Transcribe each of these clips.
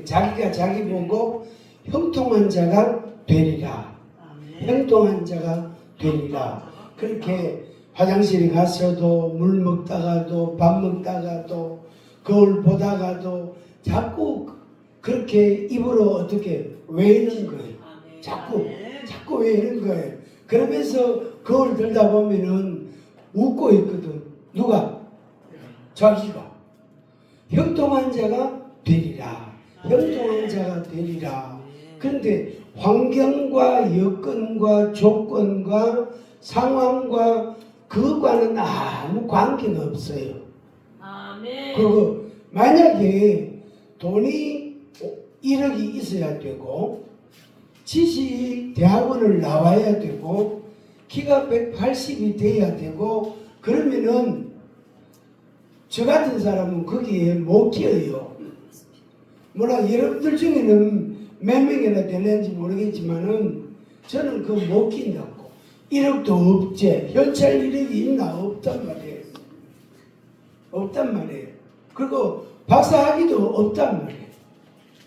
자기가 자기 보고 형통한 자가 되리라. 형통한 자가 되리라. 그렇게 화장실에 가서도 물 먹다가도 밥 먹다가도 거울 보다가도 자꾸 그렇게 입으로 어떻게 외는 거예요. 자꾸 외는 거예요. 그러면서 거울 들다 보면은 웃고 있거든. 누가? 자기가. 형통한 자가 되리라. 형통한 자가 되리라. 그런데 환경과 여건과 조건과 상황과 그것과는 아무 관계가 없어요. 그리고 만약에 돈이 1억이 있어야 되고 지식 대학원을 나와야 되고 키가 180이 돼야 되고 그러면은 저 같은 사람은 거기에 못 끼어요. 뭐라 여러분들 중에는 몇 명이나 되는지 모르겠지만은 저는 그 못 끼인다고. 1억도 없지. 현찰 1억이 있나? 없단 말이에요. 없단 말이에요. 그리고 박사학위도 없단 말이에요.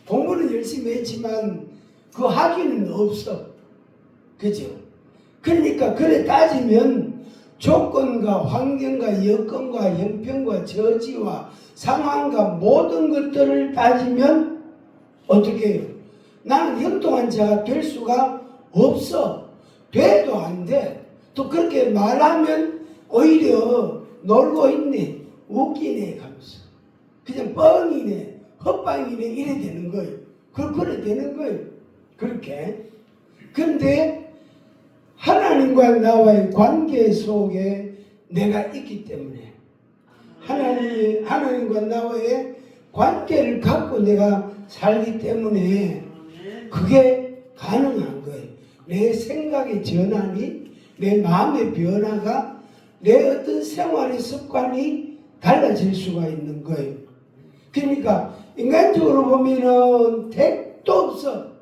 공부는 열심히 했지만 그 학위는 없어. 그죠? 그러니까 그래 따지면 조건과 환경과 여건과 형편과 처지와 상황과 모든 것들을 따지면 어떻게 해요? 나는 형통한 자가 될 수가 없어. 돼도 안 돼. 또 그렇게 말하면 오히려 놀고 있네, 웃기네 하면서 그냥 뻥이네, 헛방이네 이래 되는 거예요. 그래 되는 거예요. 그렇게. 그런데 하나님과 나와의 관계 속에 내가 있기 때문에 하나님과 나와의 관계를 갖고 내가 살기 때문에 그게 가능한 거예요. 내 생각의 전환이, 내 마음의 변화가, 내 어떤 생활의 습관이 달라질 수가 있는 거예요. 그러니까 인간적으로 보면은 택도 없어.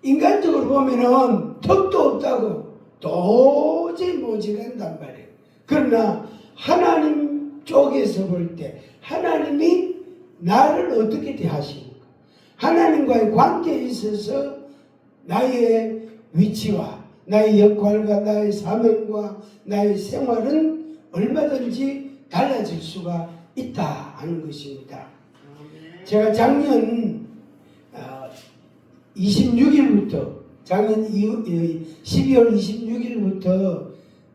인간적으로 보면은 턱도 없다고 도저히 모자란단 말이에요. 그러나 하나님 쪽에서 볼 때 하나님이 나를 어떻게 대하십니까? 하나님과의 관계에 있어서 나의 위치와 나의 역할과 나의 사명과 나의 생활은 얼마든지 달라질 수가 있다 하는 것입니다. 제가 작년 26일부터 작년 12월 26일부터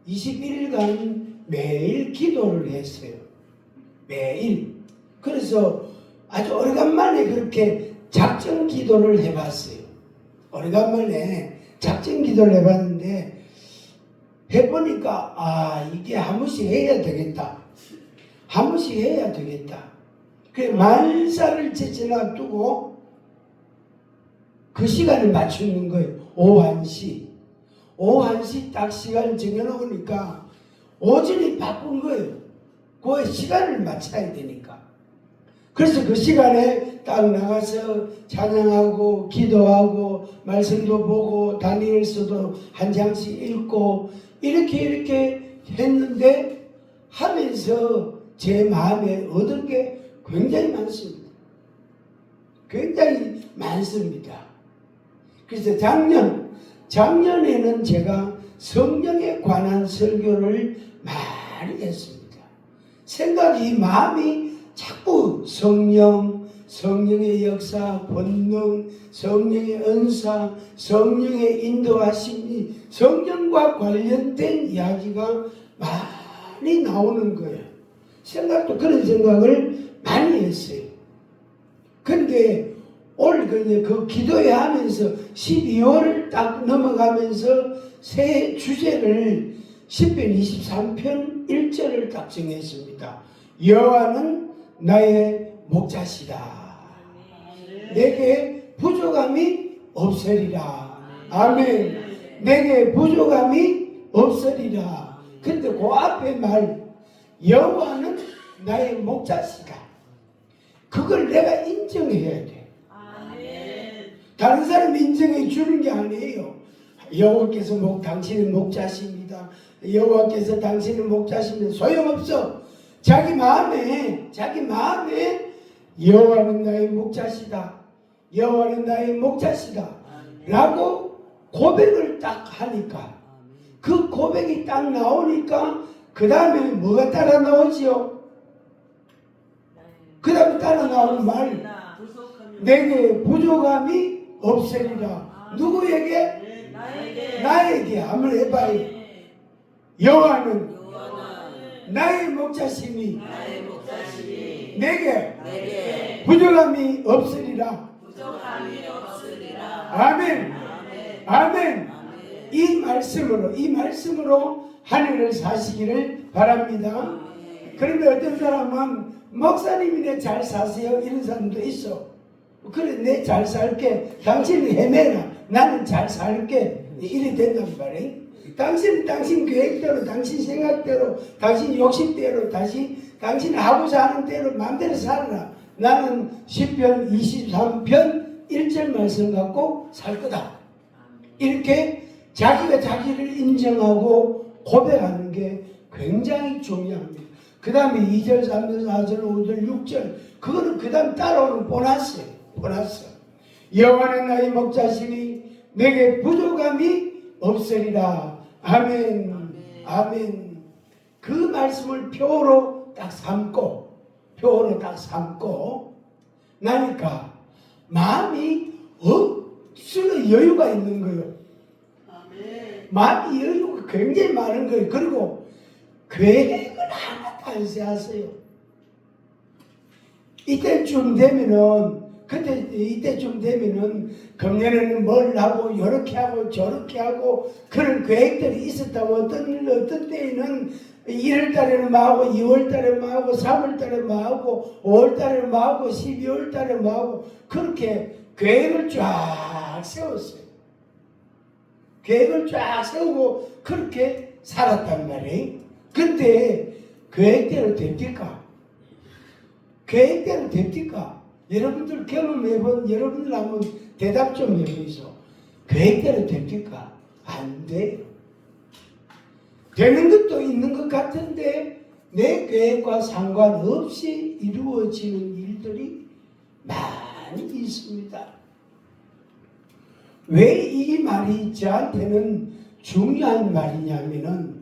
21일간 매일 기도를 했어요. 매일. 그래서 아주 오래간만에 그렇게 작정 기도를 해봤어요. 오래간만에 작정 기도를 해봤는데 해보니까 이게 한 번씩 해야 되겠다. 한 번씩 해야 되겠다. 그래 만사를 제치나 두고 그 시간을 맞추는 거예요. 오후 1시. 오후 1시 딱 시간을 정해놓으니까 오전이 바쁜 거예요. 그 시간을 맞춰야 되니까. 그래서 그 시간에 딱 나가서 찬양하고 기도하고 말씀도 보고 다니엘서도 한 장씩 읽고 이렇게 했는데 하면서 제 마음에 얻은 게 굉장히 많습니다. 굉장히 많습니다. 그래서 작년에는 제가 성령에 관한 설교를 많이 했습니다. 생각이 마음이 자꾸 성령의 역사, 본능, 성령의 은사, 성령의 인도하심이 성령과 관련된 이야기가 많이 나오는 거예요. 생각도 그런 생각을 많이 했어요. 근데 올 그 기도회 하면서 12월 딱 넘어가면서 새 주제를 10편 23편 1절을 딱 정했습니다. 여호와는 나의 목자시다. 내게 부족함이 없으리라. 아멘. 내게 부족함이 없으리라. 근데 그 앞에 말 여호와는 나의 목자시다. 그걸 내가 인정해야 돼. 다른 사람이 인정해 주는 게 아니에요. 여호와께서 당신의 목자십니다. 여호와께서 당신의 목자십니다. 소용없어. 자기 마음에 여호와는 나의 목자시다. 여호와는 나의 목자시다. 라고 고백을 딱 하니까 그 고백이 딱 나오니까 그 다음에 뭐가 따라 나오지요? 그 다음에 따라 나오는 말, 내게 부족함이 없으리라. 누구에게? 나에게. 한번 해봐요. 여호와는 나의 목자시니 내게 부족함이 없으리라. 아멘. 아멘. 이 말씀으로 하늘을 사시기를 바랍니다. 그런데 어떤 사람은 목사님이 내 잘 사세요 이런 사람도 있어. 그래, 내 잘 살게, 당신이 헤매라, 나는 잘 살게, 이래 된단 말이에요. 당신은 당신 계획대로, 당신 생각대로, 당신 욕심대로, 당신 하고자 하는 대로 마음대로 살아라. 나는 시편 23편 1절 말씀 갖고 살 거다. 이렇게 자기가 자기를 인정하고 고백하는 게 굉장히 중요합니다. 그 다음에 2절, 3절, 4절, 5절, 6절, 그거는 그 다음 따라오는 보너스예요. 보너스. 여호와는 나의 목자시니 내게 부족함이 없으리라. 아멘. 아멘. 그 말씀을 표로 딱 삼고 나니까 마음이 억수로 여유가 있는 거예요. 마음이 여유가 굉장히 많은 거예요. 그리고 계획을 하나도 안 세하세요. 이때쯤 되면은 금년에는 뭘 하고 요렇게 하고 저렇게 하고 그런 계획들이 있었다고 어떤 때에는 1월달에는 뭐하고 2월달에 뭐하고 3월달에 뭐하고 5월달에 뭐하고 12월달에 뭐하고 그렇게 계획을 쫙 세웠어요. 계획을 쫙 세우고 그렇게 살았단 말이에요. 근데 계획대로 됩니까? 계획대로 됩니까? 여러분들 경험해본 여러분들 한번 대답 좀 해보이소. 계획대로 됩니까? 안 돼요. 되는 것도 있는 것 같은데 내 계획과 상관없이 이루어지는 일들이 많이 있습니다. 왜 이 말이 저한테는 중요한 말이냐면은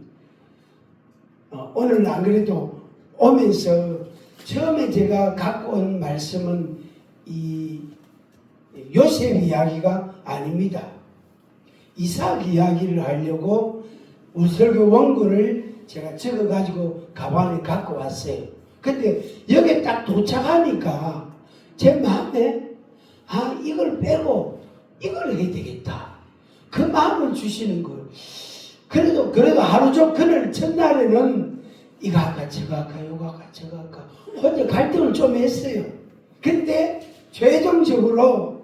오늘 안 그래도 오면서 처음에 제가 갖고 온 말씀은 이 요셉 이야기가 아닙니다. 이삭 이야기를 하려고 우리 설교 원고를 제가 적어가지고 가방에 갖고 왔어요. 근데 여기 딱 도착하니까 제 마음에 이걸 빼고 이걸 해야 되겠다. 그 마음을 주시는 거예요. 그래도 하루 종일 그날 첫날에는 이거 할까 저거 할까 이거 할까 저거 할까 혼자 갈등을 좀 했어요. 근데 최종적으로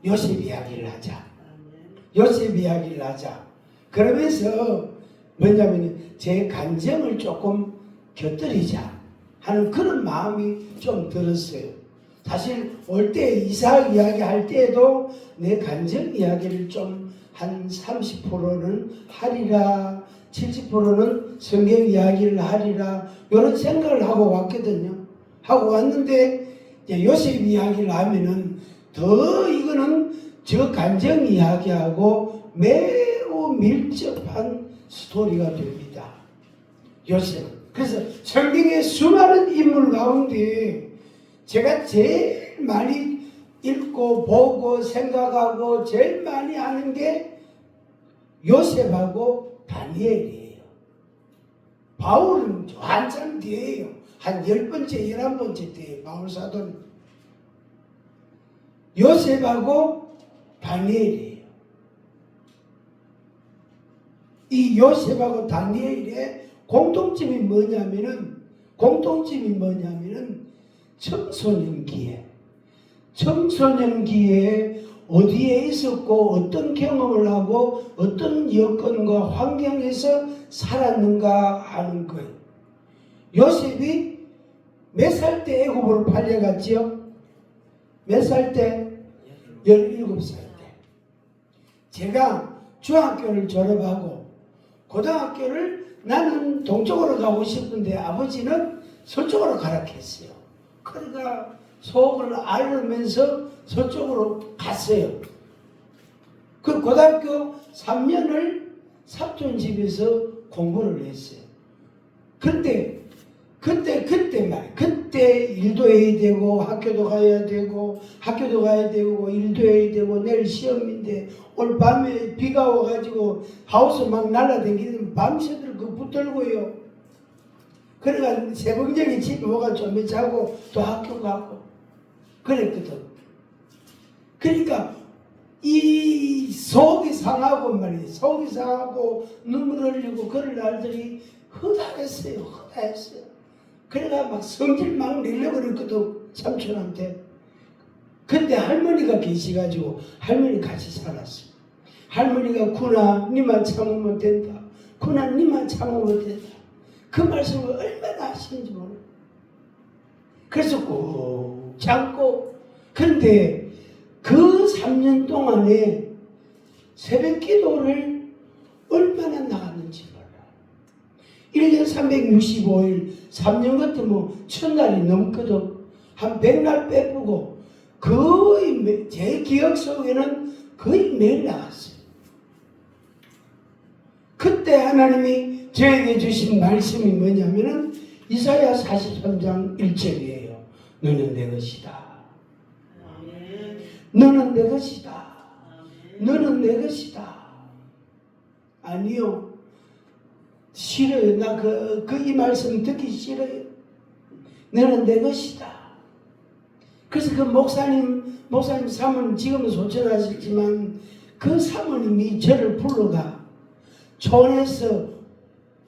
요셉 이야기를 하자. 요셉 이야기를 하자. 그러면서 뭐냐면 제 감정을 조금 곁들이자 하는 그런 마음이 좀 들었어요. 사실 올 때 이삭 이야기 할 때에도 내 감정 이야기를 좀 한 30%는 하리라, 70%는 성경 이야기를 하리라 이런 생각을 하고 왔거든요. 하고 왔는데 요셉 이야기를 하면은 더 이거는 저 감정 이야기하고 매우 밀접한 스토리가 됩니다. 요셉. 그래서 성경의 수많은 인물 가운데 제가 제일 많이 읽고 보고 생각하고 제일 많이 하는 게 요셉하고 다니엘이에요. 바울은 한참 뒤에요. 한 10번째, 11번째 때에 바울 사도는. 요셉하고 다니엘이에요. 이 요셉하고 다니엘의 공통점이 뭐냐면은 청소년기에 어디에 있었고 어떤 경험을 하고 어떤 여건과 환경에서 살았는가 하는 거예요. 요셉이 몇 살 때 애굽으로 팔려갔지요? 몇 살 때? 17살 때. 제가 중학교를 졸업하고 고등학교를 나는 동쪽으로 가고 싶은데 아버지는 서쪽으로 가라 했어요. 그러니까 속을 앓으면서 저쪽으로 갔어요. 그 고등학교 3년을 삼촌 집에서 공부를 했어요. 그때 말이야. 그때 일도 해야 되고 학교도 가야 되고 일도 해야 되고 내일 시험인데 오늘 밤에 비가 와가지고 하우스 막 날아다니는 밤새들 그 붙들고요. 그러니까 새벽녘에 집에 오가 좀 자고 또 학교 가고 그랬거든. 그러니까 이 속이 상하고 말이에요. 속이 상하고 눈물 흘리고 그런 날들이 허다했어요. 그래가 막 성질 막 내려고 그랬거든, 삼촌한테. 근데 할머니가 계시가지고 할머니 같이 살았어요. 할머니가 구나 니만 참으면 된다. 구나 니만 참으면 된다. 그 말씀을 얼마나 하시는지 몰라요. 그래서 꼭 참고. 그런데 그 3년 동안에 새벽 기도를 얼마나 나갔는지 몰라요. 1년 365일 3년 같으면 1000날이 넘거든. 한 100날 빼보고 거의 제 기억 속에는 거의 매일 나갔어요. 그때 하나님이 저에게 주신 말씀이 뭐냐면은 이사야 43장 1절이에요. 너는 내 것이다. 너는 내 것이다. 너는 내 것이다. 아니요. 싫어요. 나 이 말씀 듣기 싫어요. 너는 내 것이다. 그래서 그 목사님 사모님 지금은 소천하셨지만 그 사모님이 저를 불러가 촌에서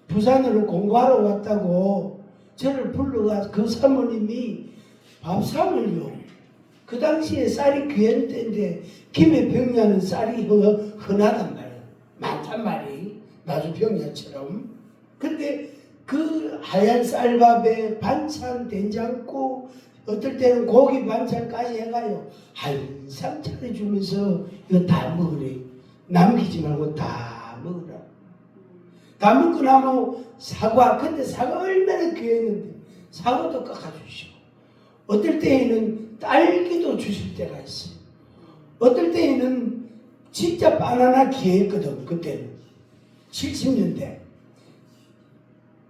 부산으로 공부하러 왔다고 저를 불러가 그 사모님이 밥상을요. 그 당시에 쌀이 귀한 때인데 김해 병야는 쌀이 흔하단 말이에요. 많단 말이 나주 병야처럼. 근데 그 하얀 쌀밥에 반찬 된장국 어떨 때는 고기 반찬까지 해가요. 한상 차려주면서 이거 다 먹으래. 남기지 말고 다 먹으라. 다 먹고 나면 사과. 근데 사과 얼마나 귀했는데 사과도 깎아주시고 어떨 때에는 딸기도 주실 때가 있어요. 어떨 때에는 진짜 바나나 귀했거든. 그때는 70년대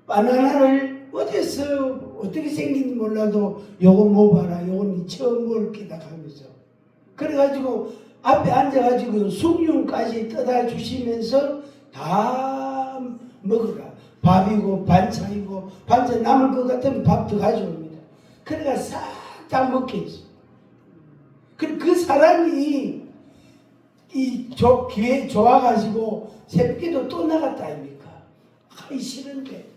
바나나를 어디서 어떻게 생긴지 몰라도 요거 먹어봐라. 요건 처음 먹을 기다 하면서 그래가지고 앞에 앉아가지고 숭늉까지 떠다 주시면서 다 먹으라. 밥이고 반찬이고 반찬 남을 것 같으면 밥도 가져옵니다. 그러니까 싹 다 먹게 했어. 그 사람이 기회 좋아가지고 새벽에도 또 나갔다 아닙니까? 하기 싫은데.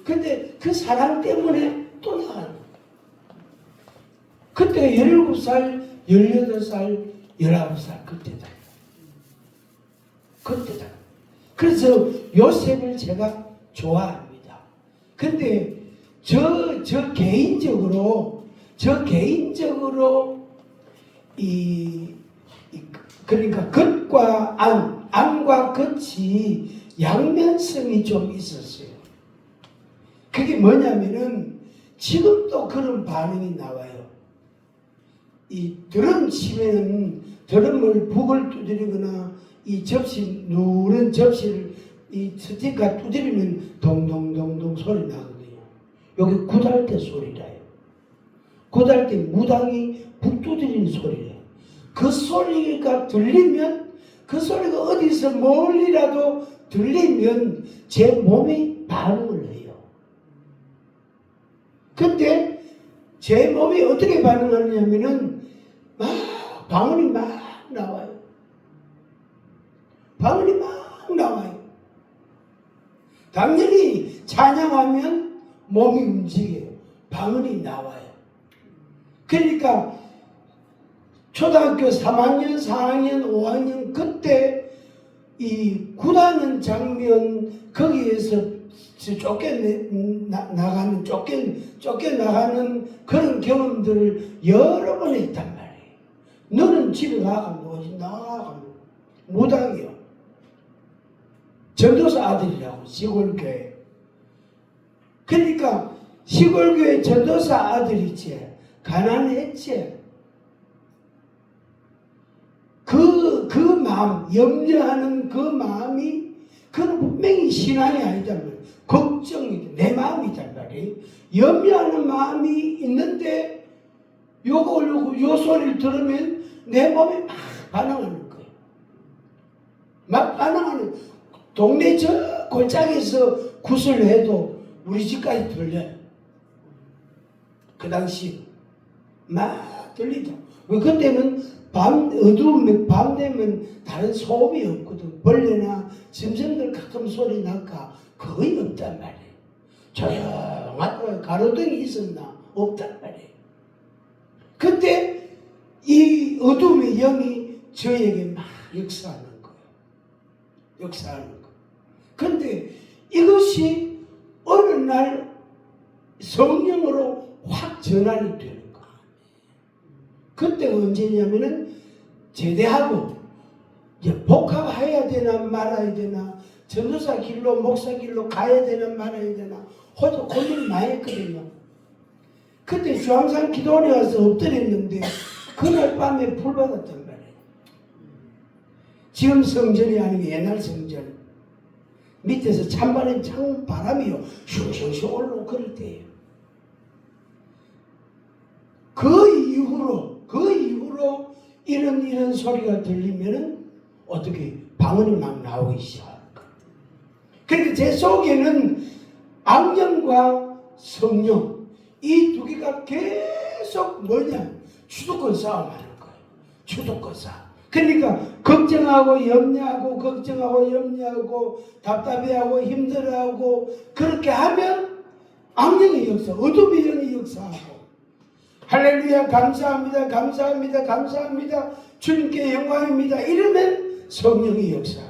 근데 그 사랑 때문에 또 나가는 거예요. 그때가 17살, 18살, 19살 그때다. 그래서 요셉을 제가 좋아합니다. 근데 저 개인적으로 그러니까 겉과 안과 겉이 양면성이 좀 있었어요. 그게 뭐냐면은 지금도 그런 반응이 나와요. 이 드럼 치면은 드럼을 북을 두드리거나 이 접시 누런 접시를 이 스티커 두드리면 동동동동 소리 나거든요. 여기 굿할 때 소리라요. 굿할 때 무당이 북 두드리는 소리래요. 그 소리가 들리면 그 소리가 어디서 멀리라도 들리면 제 몸이 반응을 해요. 근데 제 몸이 어떻게 반응하느냐면은 막 방언이 막 나와요. 방언이 막 나와요. 당연히 찬양하면 몸이 움직여요. 방언이 나와요. 그러니까 초등학교 3학년, 4학년, 5학년 그때 이 굿하는 장면 거기에서 쫓겨나가는 그런 경험들을 여러 번 했단 말이에요. 너는 집에 가가면 뭐지? 나가면 무당이요. 전도사 아들이라고 시골교회. 그러니까 시골교회 전도사 아들이지. 가난했지. 그 마음, 염려하는 그 마음이, 그건 분명히 신앙이 아니다면 걱정이 내 마음이단 말이에요. 염려하는 마음이 있는데 요 소리를 들으면 내 몸이 막 반응하는 거예요. 막 반응하는. 동네 저 골짜기에서 구슬을 해도 우리 집까지 들려요. 그 당시 막 들리죠. 왜 그때는 어두우면 밤 되면 다른 소음이 없거든. 벌레나 짐승들 가끔 소리 날까 거의 없단 말이에요. 조용하고 가로등이 있었나 없단 말이에요. 그때 이 어둠의 영이 저에게 막 역사하는 거예요. 역사하는 거예요. 근데 이것이 어느 날 성령으로 확 전환이 되는 거예요. 그때가 언제냐면은 제대하고 이제 복학해야 되나 말아야 되나, 전도사 길로 목사 길로 가야 되나 말아야 되나 호도 고민을 많이 했거든요. 그때 주암산 기도원에 와서 엎드렸는데 그날 밤에 불 받았단 말이에요. 지금 성전이 아니고 옛날 성전. 밑에서 찬바람 바람이요 슝슝슝 올라오고 그럴 때예요. 그 이후로 이런 소리가 들리면은 어떻게 방언이 막 나오기 시작합니다. 그러니까 제 속에는 악령과 성령 이 두 개가 계속 뭐냐 주도권 싸움하는 거예요. 주도권 싸움. 그러니까 걱정하고 염려하고 답답해하고 힘들어하고 그렇게 하면 악령의 역사, 어둠의 영의 역사하고 할렐루야 감사합니다 주님께 영광입니다 이러면 성령의 역사.